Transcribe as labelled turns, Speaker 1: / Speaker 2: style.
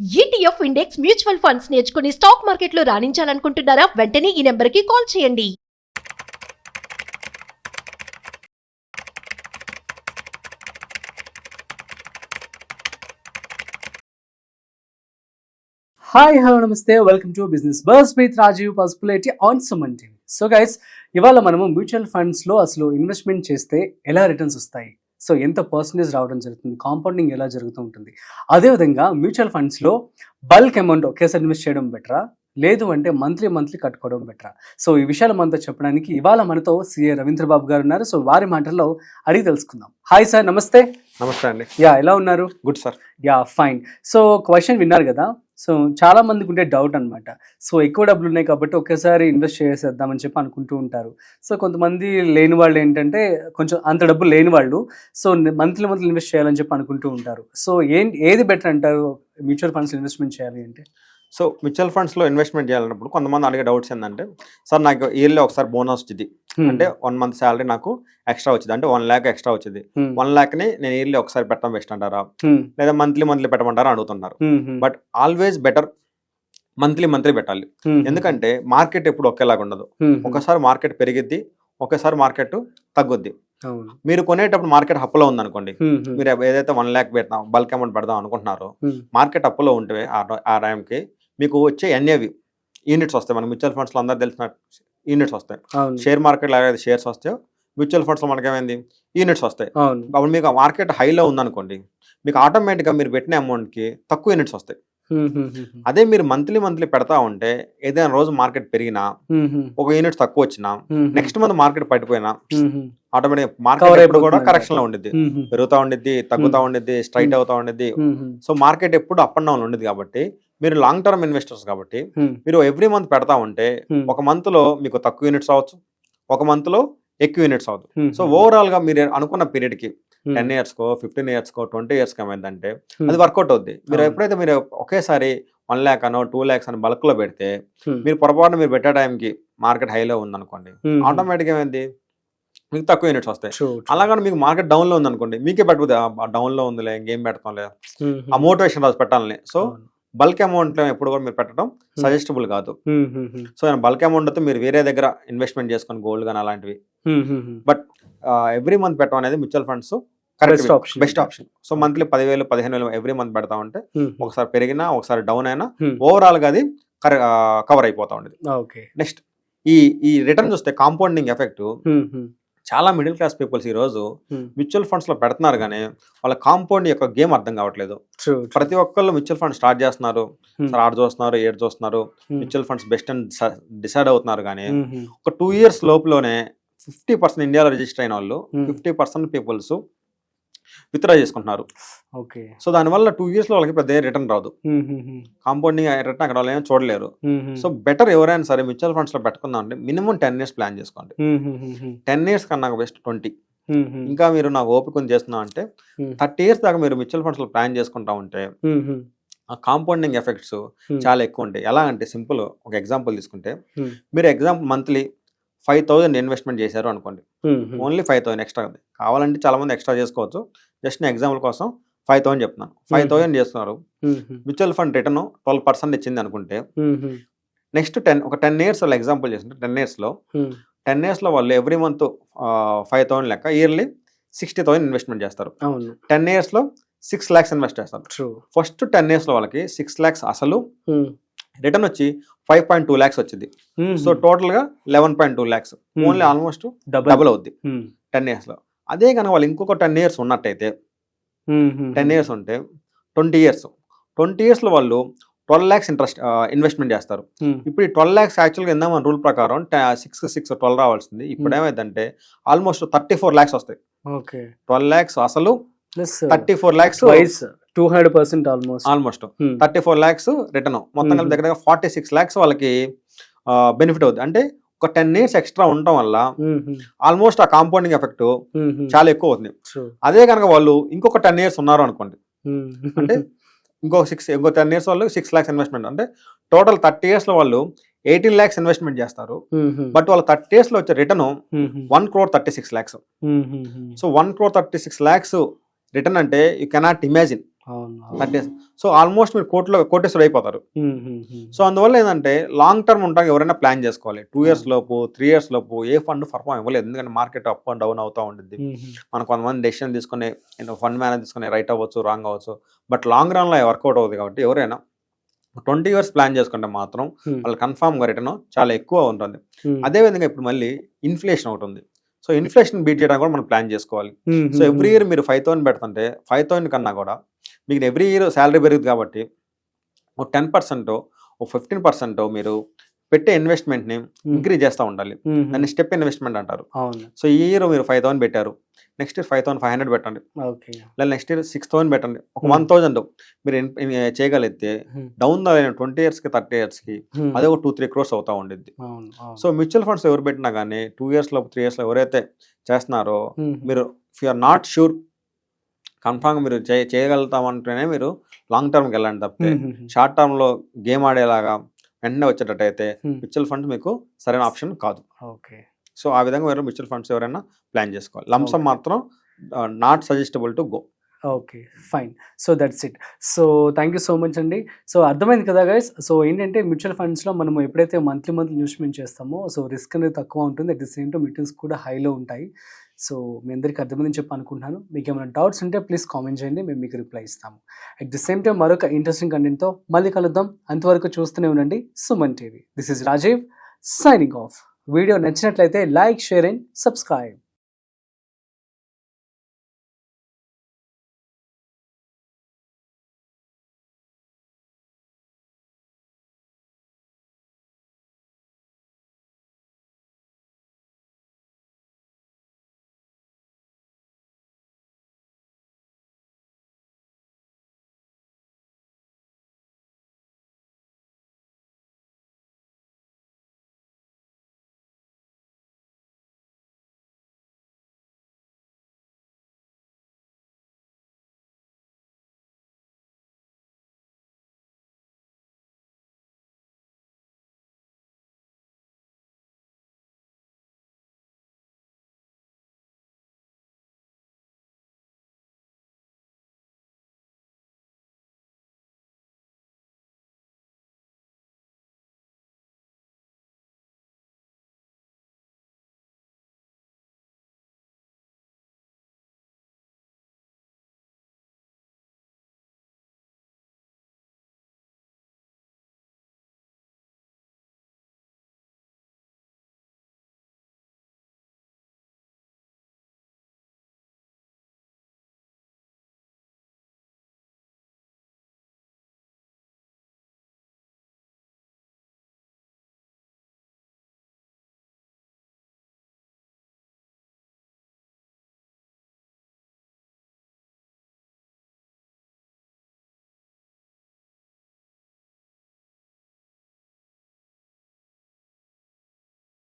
Speaker 1: ETF index mutual funds నేర్చుకుని stock మార్కెట్లో రాణించాలనుకుంటున్నారా? వెంటనే ఈ నెంబర్కి కాల్ చేయండి.
Speaker 2: హాయ్ హలో నమస్తే, welcome to business bus with Rajiv possibility on Suman TV. So guys, ఇవాళ మనము మ్యూచువల్ ఫండ్స్లో అసలు ఇన్వెస్ట్మెంట్ చేస్తే ఎలా రిటర్న్స్ వస్తాయి, సో ఎంత పర్సంటేజ్ రావడం జరుగుతుంది, కాంపౌండింగ్ ఎలా జరుగుతూ ఉంటుంది, అదేవిధంగా మ్యూచువల్ ఫండ్స్లో బల్క్ అమౌంట్ ఒకేసారి ఇన్వెస్ట్ చేయడం బెటరా, లేదు అంటే మంత్లీ కట్టుకోవడం బెటరా? సో ఈ విషయాలు మనతో చెప్పడానికి ఇవాళ మనతో సిఏ రవీంద్రబాబు గారు ఉన్నారు. సో వారి మాటల్లో అడిగి తెలుసుకుందాం. హాయ్ సార్, నమస్తే.
Speaker 3: నమస్తే అండి.
Speaker 2: యా, ఎలా ఉన్నారు?
Speaker 3: Good sir.
Speaker 2: Yeah, fine. So question విన్నారు కదా. సో చాలా మందికి ఉండే డౌట్ అనమాట. సో ఎక్కువ డబ్బులు ఉన్నాయి కాబట్టి ఒకేసారి ఇన్వెస్ట్ చేసేద్దామని చెప్పి అనుకుంటూ ఉంటారు. సో కొంతమంది లేని వాళ్ళు ఏంటంటే కొంచెం అంత డబ్బులు లేని వాళ్ళు సో మంత్లీ ఇన్వెస్ట్ చేయాలని చెప్పి అనుకుంటూ ఉంటారు. సో ఏది బెటర్ అంటారు మ్యూచువల్ ఫండ్స్ ఇన్వెస్ట్మెంట్ చేయాలి అంటే?
Speaker 3: సో మ్యూచువల్ ఫండ్స్లో ఇన్వెస్ట్మెంట్ చేయాలన్నప్పుడు కొంతమంది అడిగే డౌట్స్ ఏంటంటే, సార్ నాకు ఇయర్లీ ఒకసారి బోనస్ వచ్చింది, అంటే 1 month శాలరీ నాకు ఎక్స్ట్రా వచ్చింది, అంటే 1 lakh ఎక్స్ట్రా వచ్చింది, 1 lakh-ని నేను ఇయర్లీ ఒకసారి పెట్టడం బెస్ట్ అంటారా, లేదా మంత్లీ పెట్టమంటారా అడుగుతున్నారు. బట్ ఆల్వేస్ బెటర్ మంత్లీ పెట్టాలి. ఎందుకంటే మార్కెట్ ఎప్పుడు ఒకేలాగా ఉండదు. ఒకసారి మార్కెట్ పెరిగిద్ది, ఒకసారి మార్కెట్ తగ్గుద్ది. మీరు కొనేటప్పుడు మార్కెట్ అప్పులో ఉందనుకోండి, మీరు ఏదైతే 1 lakh పెడతాం బల్క్ అమౌంట్ పెడదాం అనుకుంటున్నారో, మార్కెట్ అప్పులో ఉంటే ఆ టైంకి మీకు వచ్చే ఎన్ఏవి యూనిట్స్ వస్తాయి. మన మ్యూచువల్ ఫండ్స్లో అందరూ తెలిసిన యూనిట్స్ వస్తాయి. షేర్ మార్కెట్లో ఏదైతే షేర్స్ వస్తాయో మ్యూచువల్ ఫండ్స్లో మనకేమైంది యూనిట్స్ వస్తాయి. అప్పుడు మీకు మార్కెట్ హైలో ఉందనుకోండి, మీకు ఆటోమేటిక్గా మీరు పెట్టిన అమౌంట్కి తక్కువ యూనిట్స్ వస్తాయి. అదే మీరు మంత్లీ పెడతా ఉంటే ఏదైనా రోజు మార్కెట్ పెరిగినా, ఒక యూనిట్ తక్కువ వచ్చినా, నెక్స్ట్ మంత్ మార్కెట్ పడిపోయినా ఆటోమేటిక్ మార్కెట్ ఎప్పుడు కూడా కరెక్షన్ లో ఉండిద్ది, పెరుగుతా ఉండిద్ది, తగ్గుతా ఉండిద్ది, స్ట్రైట్ అవుతా ఉండిద్ది. సో మార్కెట్ ఎప్పుడు అప్ అండ్ డౌన్ ఉండేది. కాబట్టి మీరు లాంగ్ టర్మ్ ఇన్వెస్టర్స్ కాబట్టి మీరు ఎవ్రీ మంత్ పెడతా ఉంటే ఒక మంత్ లో మీకు తక్కువ యూనిట్స్ అవ్వచ్చు, ఒక మంత్ లో ఎక్కువ యూనిట్స్ అవ్వదు. సో ఓవరాల్ గా మీరు అనుకున్న పీరియడ్ కి 10 years కో 15 years కో 20 years కో ఏమైందంటే అది వర్కౌట్ అవుద్ది. మీరు ఎప్పుడైతే మీరు ఒకేసారి 1 lakh అనో 2 lakhs అని బల్క్ లో పెడితే, మీరు పొరపాటున మీరు పెట్టే టైంకి మార్కెట్ హైలో ఉందనుకోండి, ఆటోమేటిక్ ఏమైంది మీకు తక్కువ యూనిట్స్ వస్తాయి. అలాగని మీకు మార్కెట్ డౌన్ లో ఉందనుకోండి, మీకే పెట్టదు, డౌన్ లో ఉందిలే ఇంకేం పెడతాం లేదు, ఆ మోటివేషన్ రాసి పెట్టాలని. సో బల్క్ అమౌంట్ ఎప్పుడు కూడా మీరు పెట్టడం సజెస్టబుల్ కాదు. సో బల్క్ అమౌంట్ అయితే మీరు వేరే దగ్గర ఇన్వెస్ట్మెంట్ చేసుకొని గోల్డ్ కానీ అలాంటివి, బట్ ఎవ్రీ మంత్ పెట్టడం అనేది mutual funds best option. So monthly 10,000 15,000 every month పెడతా ఉంటే ఒకసారి పెరిగినా ఒకసారి డౌన్ అయినా ఓవరాల్ గా అది కవర్ అయిపోతా ఉండేది. నెక్స్ట్ ఈ రిటర్న్ చూస్తే కాంపౌండింగ్ ఎఫెక్ట్, చాలా మిడిల్ క్లాస్ పీపుల్స్ ఈ రోజు మ్యూచువల్ ఫండ్స్ లో పెడుతున్నారు కానీ వాళ్ళ కాంపౌండ్ యొక్క గేమ్ అర్థం కావట్లేదు. ప్రతి ఒక్కళ్ళు మ్యూచువల్ ఫండ్ స్టార్ట్ చేస్తున్నారు, ఆడ చూస్తున్నారు, ఏడు చూస్తున్నారు, మ్యూచువల్ ఫండ్స్ బెస్ట్ అని డిసైడ్ అవుతున్నారు. కానీ ఒక 2 years లోపులోనే 50% ఇండియాలో రిజిస్టర్ అయిన వాళ్ళు 50% పీపుల్స్ విత్డ్రా చేసుకుంటున్నారు. సో దానివల్ల 2 years లో వాళ్ళకి పెద్ద రిటర్న్ రాదు, కాంపౌండింగ్ రిటర్న్ అక్కడ వాళ్ళు ఏమో చూడలేరు. సో బెటర్ ఎవరైనా సరే మ్యూచువల్ ఫండ్స్ లో పెట్టుకుందాం అంటే మినిమం 10 years ప్లాన్ చేసుకోండి. 10 years కన్నా బెస్ట్ 20. ఇంకా మీరు నాకు ఓపిక చేస్తున్నా అంటే 30 years దాకా మీరు మ్యూచువల్ ఫండ్స్ లో ప్లాన్ చేసుకుంటా ఉంటే ఆ కాంపౌండింగ్ ఎఫెక్ట్స్ చాలా ఎక్కువ ఉంటాయి. ఎలా అంటే సింపుల్ ఒక ఎగ్జాంపుల్ తీసుకుంటే, మీరు ఎగ్జాంపుల్ మంత్లీ 5,000 ఇన్వెస్ట్మెంట్ చేశారు అనుకోండి, ఓన్లీ 5,000 ఎక్స్ట్రా. కావాలంటే చాలా మంది ఎక్స్ట్రా చేసుకోవచ్చు, జస్ట్ నేను ఎగ్జాంపుల్ కోసం 5,000 చెప్తున్నాను. 5,000 చేస్తున్నారు, మ్యూచువల్ ఫండ్ రిటర్న్ 12% ఇచ్చింది అనుకుంటే, నెక్స్ట్ 10 years వాళ్ళు ఎగ్జాంపుల్ చేస్తుంటే 10 years లో వాళ్ళు ఎవ్రీ మంత్ 5,000 లెక్క ఇయర్లీ 60,000 ఇన్వెస్ట్మెంట్ చేస్తారు. 10 years లో 6 lakhs ఇన్వెస్ట్ చేస్తారు. ఫస్ట్ 10 years లో వాళ్ళకి 6 lakhs అసలు, రిటర్న్ వచ్చి 5.2 lakhs వచ్చింది. సో టోటల్ గా 11.2 lakhs, ఓన్లీ ఆల్మోస్ట్ డబుల్ అవుద్ది 10 years లో. అదే కనుక వాళ్ళు ఇంకొక 10 years ఉన్నట్టయితే, 10 years ఉంటే 20 years లో వాళ్ళు 12 lakhs ఇన్వెస్ట్మెంట్ చేస్తారు. ఇప్పుడు ఈ 12 lakhs యాక్చువల్గా ఇందా మన రూల్ ప్రకారం 6 12 రావాల్సింది. ఇప్పుడు ఏమైందంటే ఆల్మోస్ట్ 34 lakhs వస్తాయి. 12 lakhs అసలు, 34 lakhs
Speaker 2: 200% ఆల్మోస్ట్
Speaker 3: 34 lakhs రిటర్న్, మొత్తం కలిపి దగ్గర 46 lakhs వాళ్ళకి బెనిఫిట్ అవుతుంది. అంటే ఒక 10 years ఎక్స్ట్రా ఉండటం వల్ల ఆల్మోస్ట్ ఆ కాంపౌండింగ్ ఎఫెక్ట్ చాలా ఎక్కువ అవుతుంది. అదే కనుక వాళ్ళు ఇంకొక 10 years ఉన్నారు అనుకోండి, అంటే ఇంకో 10 years వాళ్ళు 6 lakhs ఇన్వెస్ట్మెంట్, అంటే టోటల్ 30 years లో వాళ్ళు 18 lakhs ఇన్వెస్ట్మెంట్ చేస్తారు. బట్ వాళ్ళ 30 years లో వచ్చే return 1,36 lakhs. So 1,36 lakhs return అంటే యూ కెనాట్ ఇమాజిన్.
Speaker 2: అవును
Speaker 3: 30 years. సో ఆల్మోస్ట్ మీరు కోటేశ్వరుడు అయిపోతారు. సో అందువల్ల ఏంటంటే లాంగ్ టర్మ్ ఉంటాక ఎవరైనా ప్లాన్ చేసుకోవాలి. 2 years లోపు 3 years లోపు ఏ ఫండ్ పర్ఫామ్ ఇవ్వలేదు, ఎందుకంటే మార్కెట్ అప్ అండ్ డౌన్ అవుతూ ఉంటుంది. మనం కొంతమంది డెసిషన్ తీసుకుని ఫండ్ మేనేజ్ తీసుకుని రైట్ అవ్వచ్చు, రాంగ్ అవ్వచ్చు, బట్ లాంగ్ రన్లో వర్కౌట్ అవుతుంది. కాబట్టి ఎవరైనా 20 years ప్లాన్ చేసుకుంటే మాత్రం వాళ్ళు కన్ఫామ్గా రిటర్న్ చాలా ఎక్కువ ఉంటుంది. అదేవిధంగా ఇప్పుడు మళ్ళీ ఇన్ఫ్లేషన్ ఒకటి ఉంది. సో ఇన్ఫ్లేషన్ బీట్ చేయడానికి కూడా మనం ప్లాన్ చేసుకోవాలి. సో ఎవ్రీ ఇయర్ మీరు 5,000 పెడుతుంటే 5,000 కన్నా కూడా మీకు ఎవ్రీ ఇయర్ శాలరీ పెరుగుతుంది. కాబట్టి ఒక 10% ఒక 15% మీరు పెట్టే ఇన్వెస్ట్మెంట్ని ఇంక్రీజ్ చేస్తూ ఉండాలి. దాన్ని స్టెప్ ఇన్వెస్ట్మెంట్ అంటారు. సో ఈ ఇయర్ మీరు 5,000 పెట్టారు, నెక్స్ట్ ఇయర్ 5,500 పెట్టండి, లేదా నెక్స్ట్ ఇయర్ 6,000 పెట్టండి. ఒక 1,000 మీరు చేయగలిగితే డౌన్ ద 20 years 30 years అదే ఒక 2-3 crores అవుతా ఉండిద్ది. సో మ్యూచువల్ ఫండ్స్ ఎవరు పెట్టినా కానీ 2 years లో 3 years లో ఎవరైతే చేస్తున్నారో మీరు ఇఫ్ యూఆర్ నాట్ షూర్ కన్ఫామ్గా మీరు చేయగలుగుతామంటేనే మీరు లాంగ్ టర్మ్కి వెళ్ళండి. తప్పితే షార్ట్ టర్మ్లో గేమ్ ఆడేలాగా వెంటనే వచ్చేటట్టయితే మ్యూచువల్ ఫండ్స్ మీకు సరైన ఆప్షన్ కాదు. సో ఆ విధంగా మీరు మ్యూచువల్ ఫండ్స్ ఎవరైనా ప్లాన్ చేసుకోవాలి. లంసమ్ మాత్రం not suggestible to go.
Speaker 2: Okay fine. So that's it. So thank you so much అండి. సో అర్థమైంది కదా గైస్. సో ఏంటంటే మ్యూచువల్ ఫండ్స్లో మనం ఎప్పుడైతే మంత్లీ ఇన్వెస్ట్మెంట్ చేస్తామో సో రిస్క్ అనేది తక్కువ ఉంటుంది, at the same time returns కూడా హైలో ఉంటాయి. సో మీ అందరికీ అర్థమైందని చెప్పి అనుకుంటున్నాను. మీకు ఏమైనా డౌట్స్ ఉంటే ప్లీజ్ కామెంట్ చేయండి, మేము మీకు రిప్లై ఇస్తాము. అట్ ది సేమ్ టైం మరొక ఇంట్రెస్టింగ్ కంటెంట్తో మళ్ళీ కలుద్దాం. అంతవరకు చూస్తూనే ఉండండి Suman TV. This is Rajiv signing off. Video నచ్చినట్లయితే లైక్, షేర్ అండ్ సబ్స్క్రైబ్.